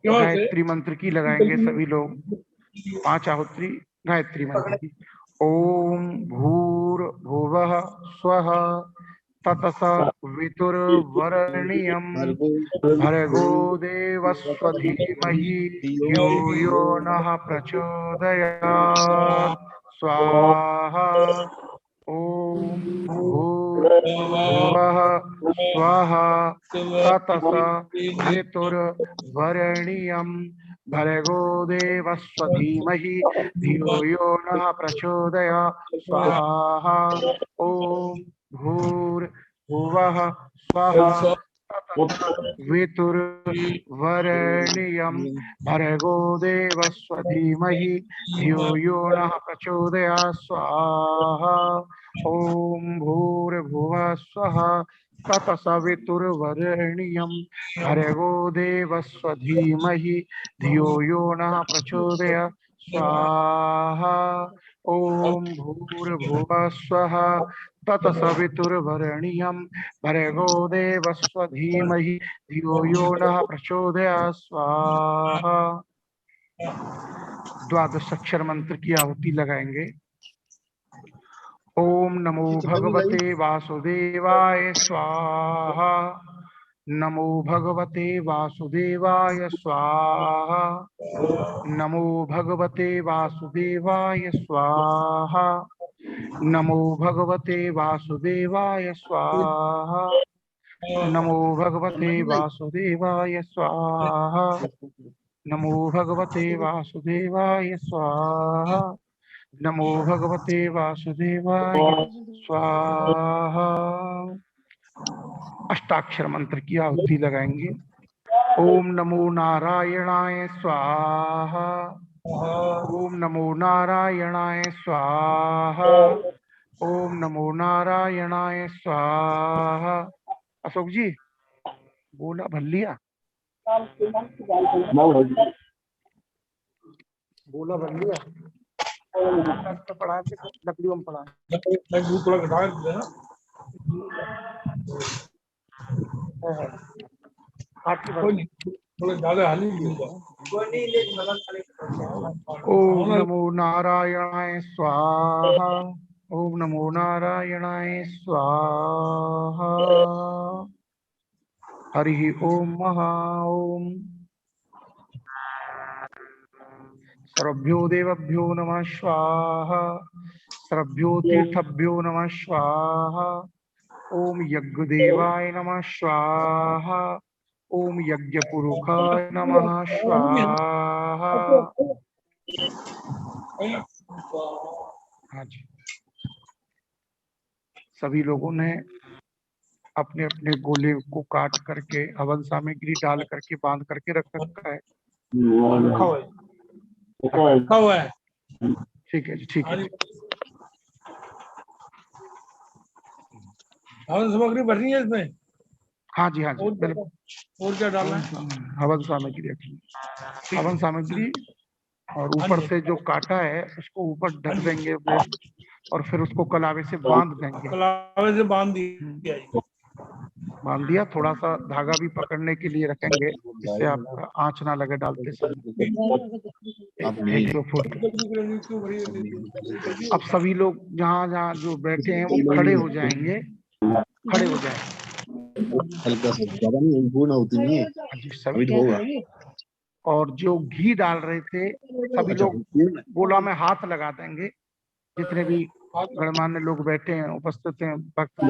गायत्री मंत्र की लगाएंगे सभी लोग। 5 आहुति गायत्री मंत्र की। ओम भूर्भुवः स्वः तत्सवितुर्वरेण्यं भर्गो देवस्य धीमहि धियो यो नः प्रचोदयात् स्वाहा। ओम भूर्भुवः स्वः तत्सवितुर्वरेण्यं भर्गो देवस्य धीमहि धियो यो नः प्रचोदयात् स्वाहा। ओम भूर्भुवः स्वः वितुर्वरेण्यं भर्गो देवस्य धीमहि धियो यो नः प्रचोदयात् स्वाहा। ओम भूर्भुवः स्वः तत्सवितुर्वरेण्यं भर्गो देवस्य धीमहि धियो यो नः प्रचोदयात् स्वाहा। ओम भूर्भुवः स्वः तत्सवितुर्वरेण्यं भर्गो देवस्य धीमहि धियो यो नः प्रचोदयात् स्वाहा। द्वादश अक्षर मंत्र की आहुति लगाएंगे। ओम नमो भगवते वासुदेवाय स्वाहा। नमो भगवते वासुदेवाय स्वाहा। नमो भगवते वासुदेवाय स्वाहा। नमो भगवते वासुदेवाय स्वाहा। नमो भगवते वासुदेवाय स्वाहा। नमो भगवते वासुदेवाय स्वाहा। नमो भगवते वासुदेवाय स्वाहा। अष्टाक्षर मंत्र की आहुति लगाएंगे। ओम नमो नारायणाय स्वाहा। ओम नमो नारायणाय स्वाहा। ओम नमो नारायणाय स्वाहा। अशोक जी गोला भर लिया, गोला भर लिया पड़ा लकड़ियों में पड़ा। मैं दूध थोड़ा घटा दे ना। कोई नहीं, थोड़ा ज्यादा हानि नहीं होगा। ओम नमो नारायणाय स्वाहा, ओम नमो नारायणाय स्वाहा। हरि ओम महा ओम। सर्वभ्यो देवभ्यो नमः स्वाहा, सर्वभ्यो तीर्थभ्यो नमः स्वाहा। ओम यज्ञदेवाय नमः स्वाहा, ओम यज्ञपुरुषाय नमः स्वाहा। हाँ जी, सभी लोगों ने अपने अपने गोले को काट करके हवन सामग्री डाल करके बांध करके रख रखा है। रखा हुआ है। ठीक है जी, ठीक है जी। हवन सामग्री भरनी है इसमें? हाँ जी, हाँ जी, बिल्कुल। और क्या डालना है? हवन सामग्री रखी, हवन सामग्री, और ऊपर से जो काटा है उसको ऊपर ढक देंगे और फिर उसको कलावे से बांध देंगे। कलावे से बांध दिया, बांध दिया। थोड़ा सा धागा भी पकड़ने के लिए रखेंगे, जिससे आपका आंच ना लगे डालते समय। 1-2 फुट। अब सभी लोग जहाँ जहाँ जो बैठे हैं वो खड़े हो जाएंगे, खड़े हो जाएंगे। हल्का सा, ज्यादा नहीं, पूर्ण होती नहीं है, अभी तो होगा। और जो घी डाल रहे थे सभी लोग गोला में हाथ लगा देंगे, जितने भी गणमान्य लोग बैठे हैं, उपस्थित हैं, भक्त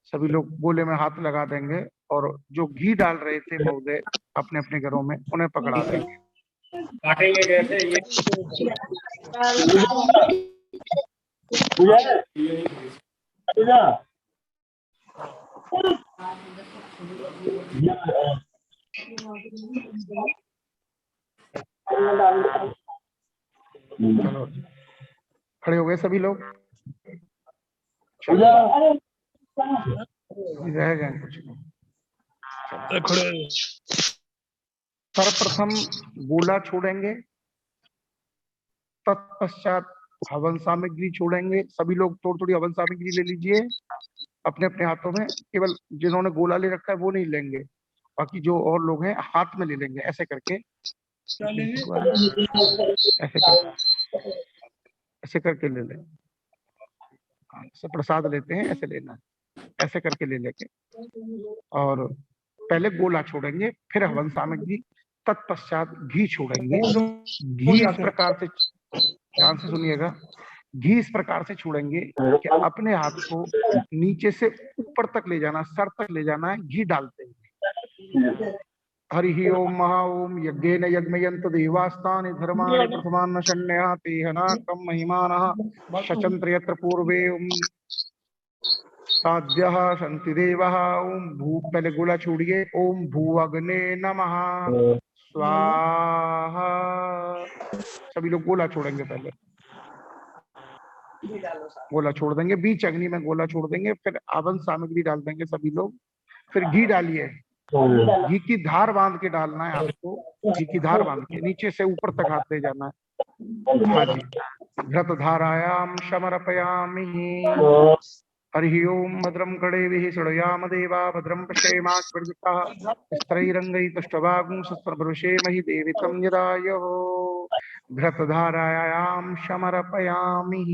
सभी लोग गोले में हाथ लगा देंगे। और जो घी डाल रहे थे महोदय अपने अपने घरों में, उन्हें पकड़ा देंगे। काटेंगे कैसे ये? चलो, खड़े हो गए सभी लोग? रह गए कुछ लोग। सर्वप्रथम गोला छोड़ेंगे, तत्पश्चात हवन सामग्री छोड़ेंगे। सभी लोग थोड़ी थोड़ी हवन सामग्री ले लीजिए अपने अपने हाथों में। केवल जिन्होंने गोला ले रखा है वो नहीं लेंगे, बाकी जो और लोग हैं हाथ में ले लेंगे, ऐसे करके, ऐसे करके ले लें। ऐसे प्रसाद लेते हैं, ऐसे लेना है, ऐसे करके ले लेके, और पहले गोला छोड़ेंगे, फिर हवन सामग्री, तत्पश्चात घी छोड़ेंगे। घी इस प्रकार से, ध्यान से सुनिएगा, घी इस प्रकार से छोड़ेंगे कि अपने हाथ को नीचे से ऊपर तक ले जाना, सर तक ले जाना है, घी डालते हैं। हरि ओम महा ओम। यज्ञेन यज्ञयन्त देवास्तानि धर्माणि प्रथमान्न शण्यः तेहनाकं महिमानः शचन्त्र यत्र पूर्वे साध्यः शन्ति देवः। ओम भू, पहले गोला छोड़िए। ओम भूअग्ने नमः स्वाहा। सभी लोग गोला छोड़ेंगे, पहले गोला छोड़ देंगे, बीच अग्नि में गोला छोड़ देंगे, फिर हवन सामग्री डाल देंगे सभी लोग। फिर घी डालिए, घी की धार बांध के डालना है आपको, घी की धार बांध के नीचे से ऊपर तक हाथ ले जाना है। हाँ जी। घृत धारायाम समर्पयामि। हरि ओम। भद्रं कर्णेभिः शृणुयाम देवा, भद्रं पश्येमाक्षभिर्यजत्राः स्त्रैरङ्गैस्तुष्टुवागुंसस्तनभृशेमहि देवी तं यदायुः। घृत धारायाम समर्पयामि।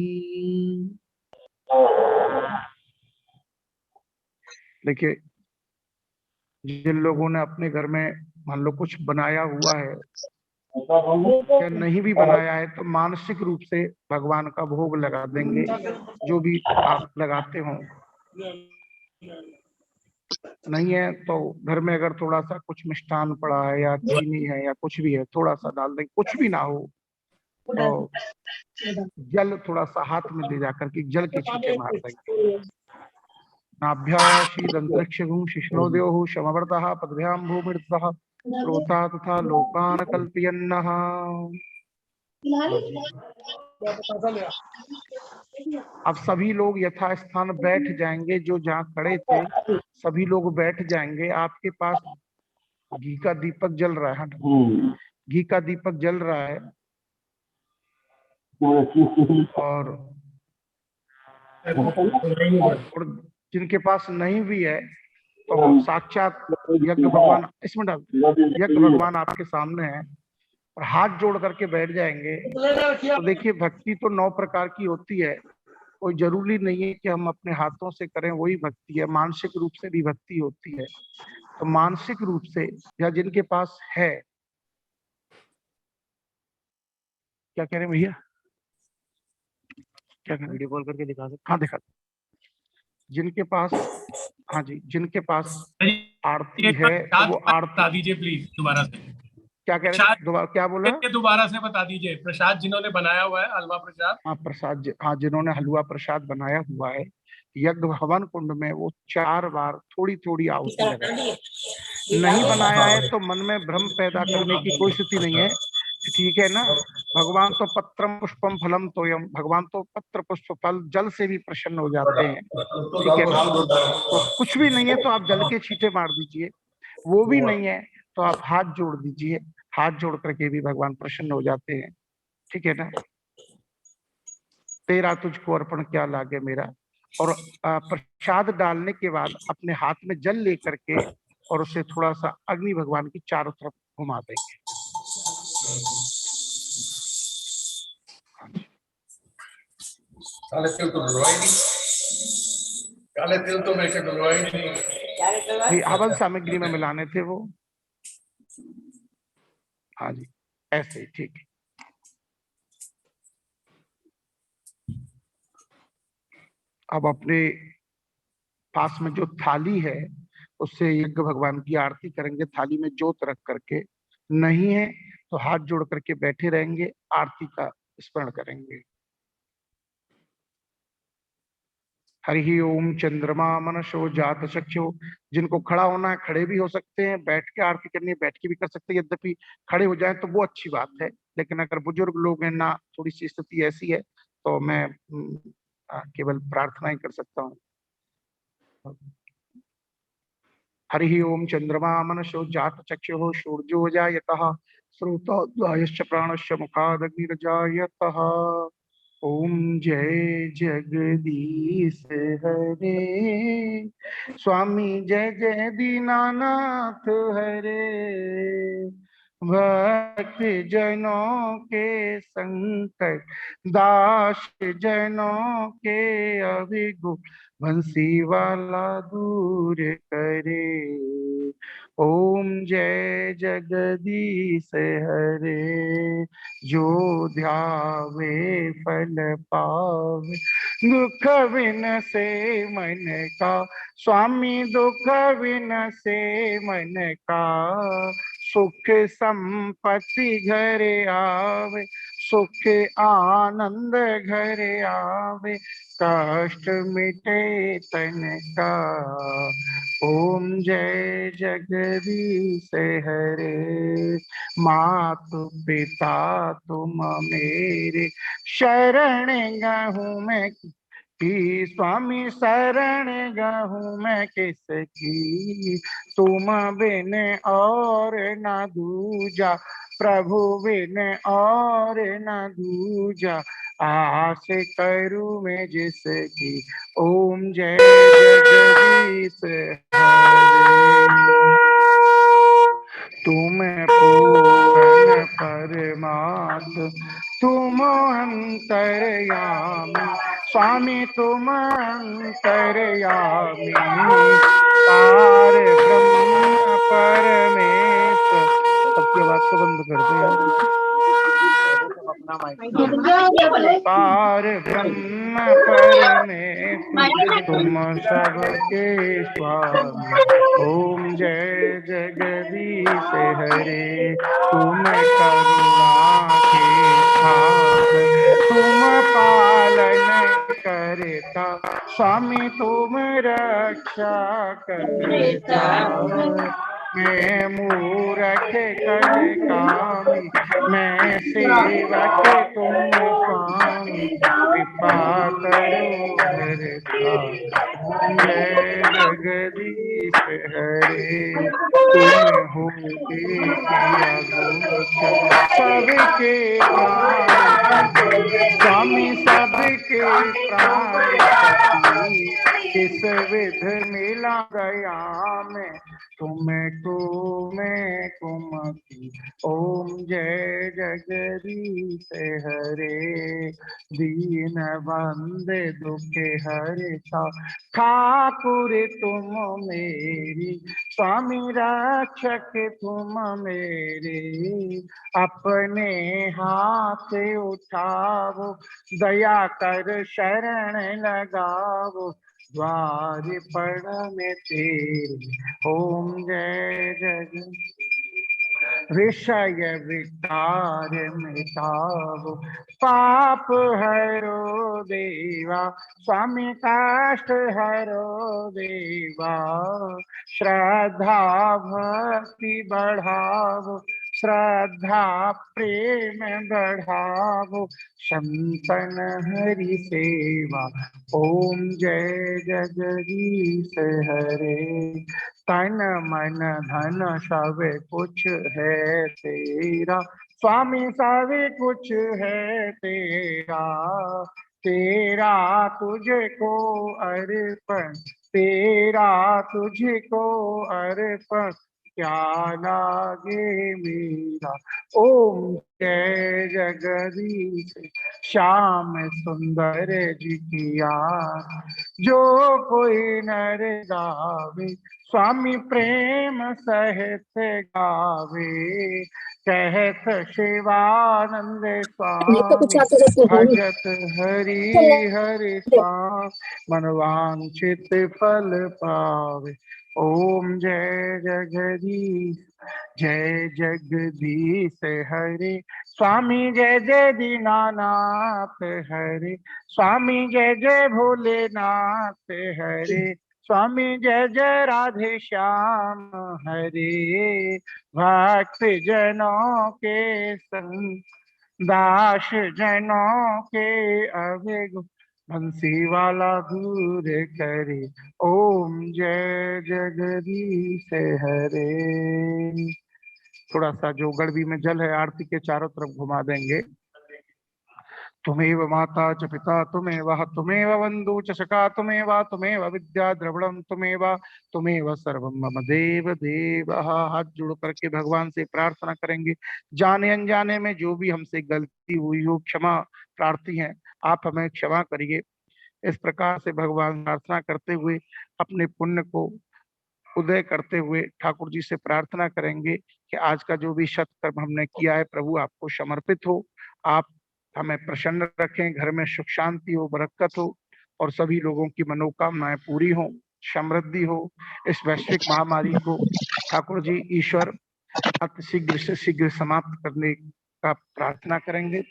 देखिए, जिन लोगों ने अपने घर में मान लो कुछ बनाया हुआ है या नहीं भी बनाया है, तो मानसिक रूप से भगवान का भोग लगा देंगे, जो भी आप लगाते हो। नहीं है तो घर में अगर थोड़ा सा कुछ मिष्ठान पड़ा है या चीनी है या कुछ भी है, थोड़ा सा डाल देंगे। कुछ भी ना हो तो जल थोड़ा सा हाथ में ले जाकर के जल के छींटे मार देंगे। नाभ्याशीदंतरिक्षगुं शिष्णोदयोः शमवर्तः पद्भ्यां भूमिर्तः श्रोता तथा लोकान् कल्पयन्नः। अब सभी लोग यथास्थान बैठ जाएंगे, जो जहाँ खड़े थे सभी लोग बैठ जाएंगे। आपके पास घी का दीपक जल रहा है, घी का दीपक जल रहा है, और जिनके पास नहीं भी है तो साक्षात यज्ञ भगवान, इसमें डाल, यज्ञ भगवान आपके सामने है और हाथ जोड़ करके बैठ जाएंगे। तो देखिए, भक्ति तो 9 प्रकार की होती है, कोई जरूरी नहीं है कि हम अपने हाथों से करें वही भक्ति है, मानसिक रूप से भी भक्ति होती है। तो मानसिक रूप से या जिनके पास है, क्या कह रहे हैं भैया, क्या कह वीडियो कॉल करके दिखा सकते? हाँ दिखा, जिनके पास, हाँ जी, जिनके पास आरती है तो वो आरती बता दीजिए प्लीज दोबारा से। क्या कह रहे हैं, दोबारा क्या बोला? दोबारा से बता दीजिए। प्रसाद जिन्होंने बनाया हुआ है, हलवा प्रसाद। हाँ प्रसाद, हाँ जिन्होंने हलवा प्रसाद बनाया हुआ है यज्ञ हवन कुंड में, वो 4 बार थोड़ी थोड़ी आहुति लगाए। नहीं बनाया है तो मन में भ्रम पैदा करने की कोई स्थिति नहीं है, ठीक है ना। भगवान तो पत्रम पुष्पम फलम तोयम, भगवान तो पत्र पुष्प फल जल से भी प्रसन्न हो जाते हैं, ठीक है ना। तो कुछ भी नहीं है तो आप जल के छींटे मार दीजिए, वो भी नहीं है तो आप हाथ जोड़ दीजिए, हाथ जोड़ करके भी भगवान प्रसन्न हो जाते हैं, ठीक है ना। तेरा तुझको अर्पण क्या लागे मेरा। और प्रसाद डालने के बाद अपने हाथ में जल लेकर के और उसे थोड़ा सा अग्नि भगवान की चारों तरफ घुमा देंगे। काले तिल तो डलवाई नहीं, काले तिल तो मैं डलवाई नहीं, हवन सामग्री में मिलाने थे वो। हाँ जी, ऐसे ही, ठीक है। अब अपने पास में जो थाली है उससे यज्ञ भगवान की आरती करेंगे, थाली में जोत रख करके। नहीं है तो हाथ जोड़ करके बैठे रहेंगे, आरती का स्मरण करेंगे। हरि ओम चंद्रमा मनसो जात चक्षु। जिनको खड़ा होना है खड़े भी हो सकते हैं, बैठ के आरती करनी है बैठ के भी कर सकते हैं, यद्यपि खड़े हो जाए तो वो अच्छी बात है, लेकिन अगर बुजुर्ग लोग हैं ना, थोड़ी सी स्थिति ऐसी है तो मैं केवल प्रार्थना ही कर सकता हूँ। हरि ओम चंद्रमा मनसो जात चक्षु सूर्यो जायतः श्रोतोद्वायश्च प्राणस्य मुखादग्निर्जायतः। ओम जय जगदीश हरे, स्वामी जय जय दीनानाथ हरे। भक्त जनों के संकट, दास जनों के अभिगुण, बंसी वाला दूर करे। ओम जय जगदीश हरे, जो ध्यावे फल पावे, दुख बिन से मन का, स्वामी दुख बिन से मन का, सुख संपत्ति घर आवे, सुख आनंद घर आवे, कष्ट मिटे तन का। ओम जय जगदीश हरे, मातु पिता तुम मेरे, शरण गहूँ मैं की, स्वामी शरण गहूँ मैं किसकी, तुम बिन और न दूजा, प्रभु बिन और न दूजा, आस करूं मैं जिसकी। ओम जय जगदीश हरे, तुम पूर्ण परमात्मा, तुम अंतर्यामी, स्वामी तुम अंतर्यामी, पार ब्रह्म परमेश्वर। सबकी आवाज तो बंद कर दो यार। पार ब्रह्म परमेश्वर, तुम सबके स्वामी। ओम जय जगदीश हरे, तुम करुणा के सागर, तुम पालन करता, स्वामी तुम रक्षा करता। मैं मूरख कल कामी, मैं सेवक तुम स्वामी, कृपा करो हरता। ओम जय जगदीश हरे, तुम हो किया गोचर, सबके प्राणपति स्वामी, सबके प्राणपति, किस विध मिला गया मैं तुमको, मैं कुमति। ओम जय जगदीश हरे, दीन बंदे दुख हरता, ठाकुर तुम मेरी, स्वामी रक्षक तुम मेरे, अपने हाथ उठाओ, दया कर शरण लगाओ, द्वार पर में तेरे। ओम जय जग विषय विकार मिटाओ, पाप हरो देवा, स्वामी काष्ट हरो देवा, श्रद्धा भक्ति बढ़ाओ, श्रद्धा प्रेम बढ़ाओ, संतन हरि सेवा। ओम जय जगदीश हरे, तन मन धन सब कुछ है तेरा, स्वामी सब कुछ है तेरा, तेरा तुझको अर्पण, तेरा तुझको अर्पण, क्या लागे मेरा। ओम जय जगदीश श्याम सुंदर जी किया, जो कोई नर गावे, स्वामी प्रेम सहित गावे, कहत शिवानंद स्वामी, भजत हरि हरि स्वामी, मनवांछित फल पावे। ओम जय जगदीश, जय जगदीश हरे, स्वामी जय जय दीनानाथ हरे, स्वामी जय जय भोलेनाथ हरे, स्वामी जय जय राधे श्याम हरे, भक्त जनों के संग, दास जनों के अभिग, बंसी वाला दूर करे। ओम जय जगदीश हरे। थोड़ा सा जो गड़बी में जल है आरती के चारों तरफ घुमा देंगे। तुमेव माता च पिता तुमेव, तुमेव बंधु च सखा तुमेव, तुमेव विद्या द्रविणम तुमेव, तुमेव सर्वम मम देव देव। हाथ जोड़ करके भगवान से प्रार्थना करेंगे। जाने अनजाने में जो भी हमसे गलती हुई हो, क्षमा प्रार्थी हैं, आप हमें क्षमा करिए। इस प्रकार से भगवान प्रार्थना करते हुए अपने पुण्य को उदय करते हुए ठाकुर जी से प्रार्थना करेंगे कि आज का जो भी सत्कर्म हमने किया है प्रभु आपको समर्पित हो, आप हमें प्रसन्न रखें, घर में सुख शांति हो, बरकत हो और सभी लोगों की मनोकामनाएं पूरी हो, समृद्धि हो। इस वैश्विक महामारी को ठाकुर जी ईश्वर अति शीघ्र से शीघ्र समाप्त करने का प्रार्थना करेंगे।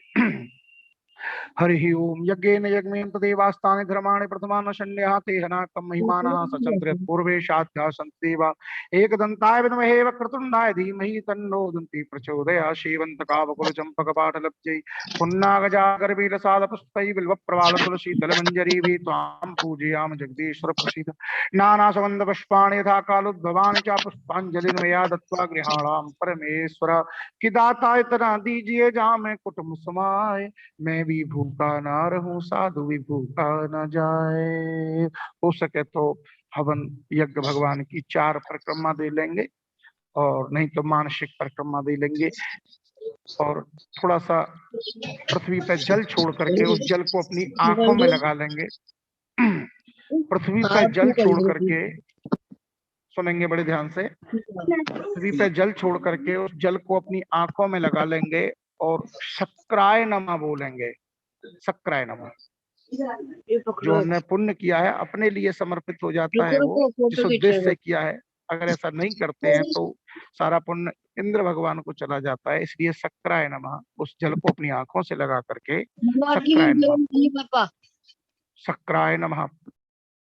हरि ओम। यज्ञेन यज्ञेन तदेवास्तानि धर्माणि प्रथमान् शन्यः तेहनाकं महिमानः सचन्द्रयत् पूर्वेशाद्या सन्देवा एकदन्ताय विद्महे वक्रतुण्डाय धीमहि तन्नो दन्ति प्रचोदयात्। श्रीवन्तकावकुलचम्पकपाटलब्जै पुन्नागजागरवीरसालपुष्पैः बिल्वप्रवालतुलसीदलमञ्जरीभिः त्वां पूजयामि जगदीश्वर प्रसीद। नानासुगन्धपुष्पाणि यथा कालोद्भवानि च पुष्पाञ्जलिं मया दत्त्वा गृहाणां परमेश्वर कि दाता इतना दीजिए जहाँ मैं कुटुम्ब समाए, मैं भी भूखा ना रहूं साधु भी भूखा न जाए। हो सके तो हवन यज्ञ भगवान की 4 परिक्रमा दे लेंगे और नहीं तो मानसिक परिक्रमा दे लेंगे और थोड़ा सा पृथ्वी पे जल छोड़ करके उस जल को अपनी आंखों में लगा लेंगे। पृथ्वी पे जल छोड़ करके सुनेंगे बड़े ध्यान से। पृथ्वी पे जल छोड़ करके उस जल को अपनी आंखों में लगा लेंगे और शक्राय नमः बोलेंगे। शक्राय नमः। जो हमने पुण्य किया है अपने लिए समर्पित हो जाता है, वो जिस उद्देश्य से किया है। अगर ऐसा नहीं करते हैं तो सारा पुण्य इंद्र भगवान को चला जाता है। इसलिए शक्राय नमः, उस जल को अपनी आंखों से लगा करके शक्राय नमः, शक्राय नमः,